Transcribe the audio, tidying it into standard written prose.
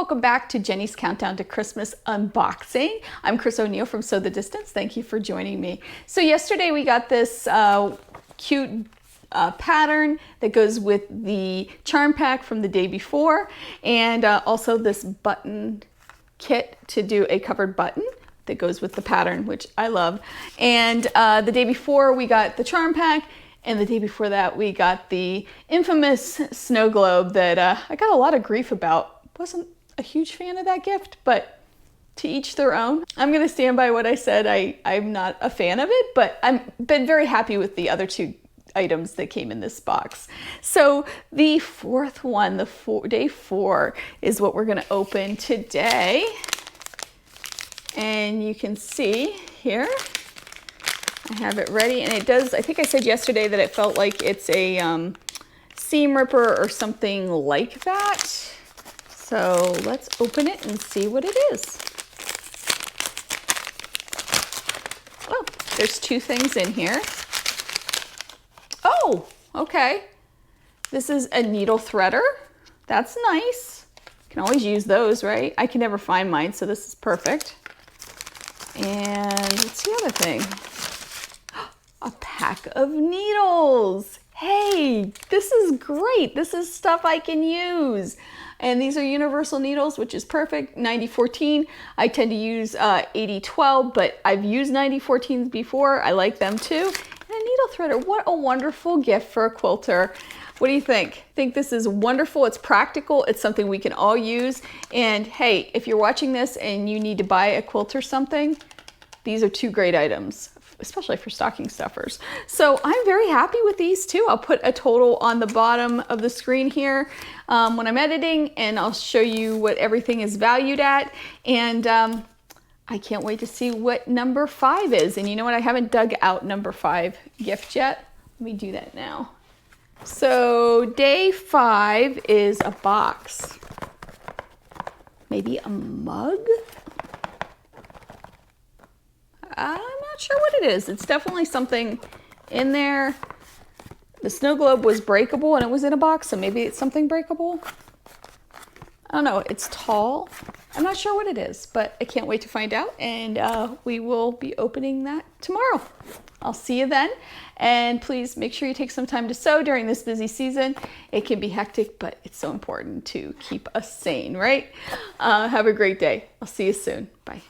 welcome back to Jenny's Countdown to Christmas Unboxing. I'm Chris O'Neill from Sew the Distance. Thank you for joining me. So yesterday we got this cute pattern that goes with the charm pack from the day before, and also this button kit to do a covered button that goes with the pattern, which I love. And the day before we got the charm pack, and the day before that we got the infamous snow globe that I got a lot of grief about. Wasn't a huge fan of that gift, but to each their own. I'm gonna stand by what I said. I'm not a fan of it, but I've been very happy with the other two items that came in this box. So the fourth one, day 4, is what we're gonna open today. And you can see here, I have it ready, and it does, I think I said yesterday that it felt like it's a seam ripper or something like that. So let's open it and see what it is. Oh, there's 2 things in here. Oh, okay. This is a needle threader. That's nice. You can always use those, right? I can never find mine, so this is perfect. And what's the other thing? A pack of needles. Hey, this is great. This is stuff I can use. And these are universal needles, which is perfect. 90-14. I tend to use 80-12, but I've used 90-14s before. I like them too. And a needle threader. What a wonderful gift for a quilter. What do you think? I think this is wonderful. It's practical. It's something we can all use. And hey, if you're watching this and you need to buy a quilt or something, these are 2 great items, especially for stocking stuffers. So I'm very happy with these 2. I'll put a total on the bottom of the screen here when I'm editing, and I'll show you what everything is valued at. And I can't wait to see what number 5 is. And you know what? I haven't dug out number 5 gift yet. Let me do that now. So day 5 is a box. Maybe a mug? I'm not sure what it is. It's definitely something in there. The snow globe was breakable and it was in a box, so maybe it's something breakable. I don't know. It's tall. I'm not sure what it is, but I can't wait to find out, and we will be opening that tomorrow. I'll see you then, and please make sure you take some time to sew during this busy season. It can be hectic, but it's so important to keep us sane, right? Have a great day. I'll see you soon. Bye.